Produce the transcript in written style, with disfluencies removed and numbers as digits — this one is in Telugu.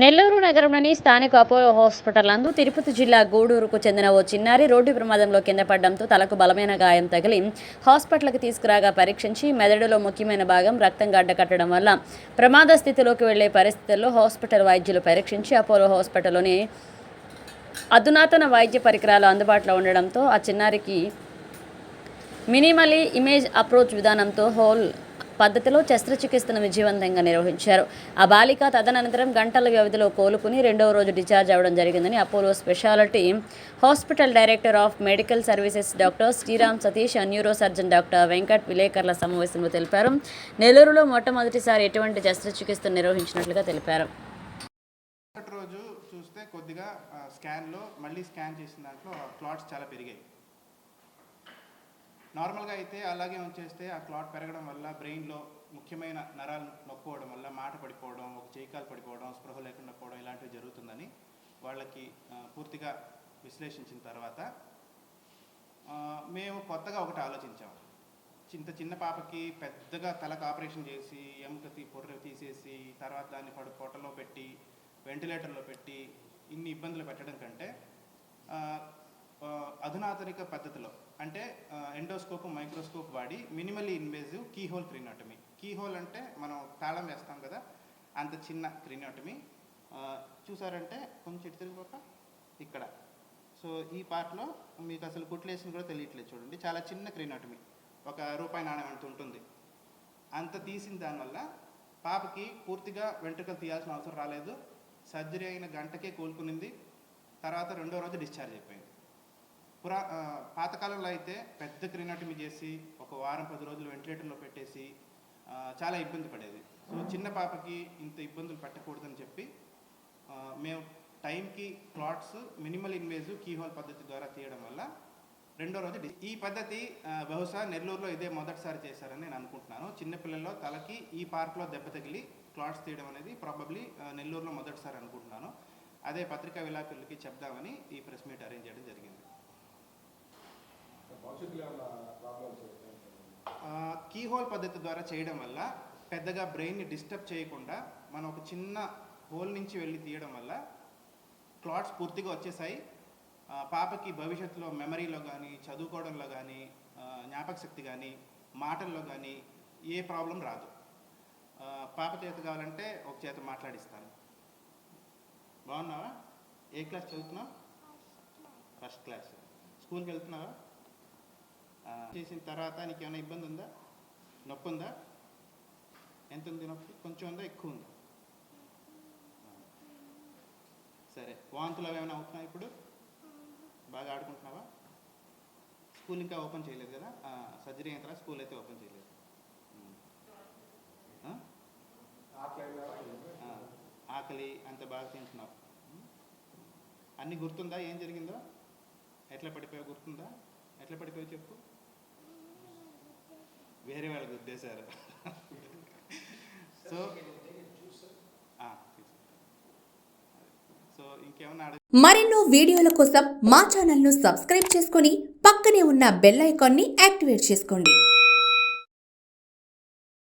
నెల్లూరు నగరంలోని స్థానిక అపోలో హాస్పిటల్ నందు తిరుపతి జిల్లా గూడూరుకు చెందిన ఓ చిన్నారి రోడ్డు ప్రమాదంలో కింద పడడంతో తలకు బలమైన గాయం తగిలి హాస్పిటల్కి తీసుకురాగా పరీక్షించి మెదడులో ముఖ్యమైన భాగం రక్తం గడ్డకట్టడం వల్ల ప్రమాద స్థితిలోకి వెళ్లే పరిస్థితుల్లో హాస్పిటల్ వైద్యులు పరీక్షించి అపోలో హాస్పిటల్లోని అధునాతన వైద్య పరికరాలు అందుబాటులో ఉండడంతో ఆ చిన్నారికి మినిమలీ ఇమేజ్ అప్రోచ్ విధానంతో హోల్ పద్ధతిలో శస్త్రచికిత్సను విజయవంతంగా నిర్వహించారు. ఆ బాలిక తదనంతరం గంటల వ్యవధిలో కోలుకుని రెండవ రోజు డిశ్చార్జ్ అవ్వడం జరిగిందని Apollo speciality hospital director of medical services doctor Sriram Satish, neuro surgeon doctor Venkat విలేకరుల సమావేశంలో తెలిపారు. నెల్లూరులో మొట్టమొదటిసారి ఎటువంటి శస్త్రచికిత్స నిర్వహించినట్లుగా తెలిపారు. రోజు చూస్తే కొద్దిగా స్కాన్లో మళ్ళీ స్కాన్ చేసిన దాంట్లో క్లాట్స్ చాలా పెరిగాయి. నార్మల్గా అయితే అలాగే ఉంచేస్తే ఆ క్లాట్ పెరగడం వల్ల బ్రెయిన్లో ముఖ్యమైన నరాలు నొక్కోవడం వల్ల మాట పడిపోవడం, ఒక చేయికాలు పడిపోవడం, స్పృహ లేకుండా పోవడం ఇలాంటివి జరుగుతుందని వాళ్ళకి పూర్తిగా విశ్లేషించిన తర్వాత మేము కొత్తగా ఒకటి ఆలోచించాం. చిన్న పాపకి పెద్దగా తలకు ఆపరేషన్ చేసి ఎముక పొర్రె తీసేసి తర్వాత దాన్ని పొట్టలో పెట్టి వెంటిలేటర్లో పెట్టి ఇన్ని ఇబ్బందులు పెట్టడం కంటే అధునాతనిక పద్ధతిలో అంటే ఎండోస్కోప్, మైక్రోస్కోప్ వాడి మినిమల్లీ ఇన్వేజివ్ కీహోల్ క్రినియోటమీ. కీహోల్ అంటే మనం తాళం వేస్తాం కదా, అంత చిన్న క్రినియోటమీ. చూసారంటే కొంచెం ఇటు తిరిగిపోక ఇక్కడ, సో ఈ పార్ట్లో మీకు అసలు కుట్లేసిన కూడా తెలియట్లేదు. చూడండి, చాలా చిన్న క్రినియోటమీ, ఒక రూపాయి నాణ్యం అంత ఉంటుంది. అంత తీసిన దానివల్ల పాపకి పూర్తిగా వెంట్రుకలు తీయాల్సిన అవసరం రాలేదు. సర్జరీ అయిన గంటకే కోలుకునింది. తర్వాత రెండో రోజు డిశ్చార్జ్ అయిపోయింది. పాతకాలంలో అయితే పెద్ద క్రినియోటమీ చేసి ఒక వారం 10 రోజులు వెంటిలేటర్లో పెట్టేసి చాలా ఇబ్బంది పడేది. సో చిన్న పాపకి ఇంత ఇబ్బందులు పెట్టకూడదని చెప్పి మేము టైంకి క్లాట్స్ మినిమల్ ఇన్వేజివ్ కీహోల్ పద్ధతి ద్వారా తీయడం వల్ల రెండో రోజు ఈ పద్ధతి బహుశా నెల్లూరులో ఇదే మొదటిసారి చేశారని నేను అనుకుంటున్నాను. చిన్నపిల్లల్లో తలకి ఈ పార్ట్లో దెబ్బ తగిలి క్లాట్స్ తీయడం అనేది ప్రాబబ్లీ నెల్లూరులో మొదటిసారి అనుకుంటున్నాను. అదే పత్రికా విలేకరులకి చెప్దామని ఈ ప్రెస్ మీట్ అరేంజ్ చేయడం జరిగింది. కీహోల్ పద్ధతి ద్వారా చేయడం వల్ల పెద్దగా బ్రెయిన్ని డిస్టర్బ్ చేయకుండా మనం ఒక చిన్న హోల్ నుంచి వెళ్ళి తీయడం వల్ల క్లాట్స్ పూర్తిగా వచ్చేసాయి. పాపకి భవిష్యత్తులో మెమరీలో కానీ, చదువుకోవడంలో కానీ, జ్ఞాపక శక్తి కానీ, మాటల్లో కానీ ఏ ప్రాబ్లం రాదు. పాప చేత కావాలంటే ఒక చేత మాట్లాడిస్తాను. బాగున్నావా? ఏ క్లాస్ చదువుతున్నావు? First class. స్కూల్కి వెళ్తున్నావా? చేసిన తర్వాత నీకు ఏమైనా ఇబ్బంది ఉందా? నొప్పి ఉందా? ఎంత ఉంది నొప్పి? కొంచెం ఉందా, ఎక్కువ ఉందా? సరే, వాంతులు అవి ఏమైనా అవుతున్నాయి ఇప్పుడు? బాగా ఆడుకుంటున్నావా? స్కూల్ ఇంకా ఓపెన్ చేయలేదు కదా, సర్జరీ అయిన తర్వాత స్కూల్ అయితే ఓపెన్ చేయలేదు. ఆకలి అంత బాగా తింటున్నావు. అన్నీ గుర్తుందా? ఏం జరిగిందో, ఎట్లా పడిపోయావు గుర్తుందా? ఎట్లా పడిపోయావు చెప్పు. వేరే వాళ్ళకి గుర్తేశారు. సో ఇంకేమన్నా మరెన్నో వీడియోల కోసం మా ఛానల్ను సబ్స్క్రైబ్ చేసుకొని పక్కనే ఉన్న బెల్ ఐకాన్ని యాక్టివేట్ చేసుకోండి.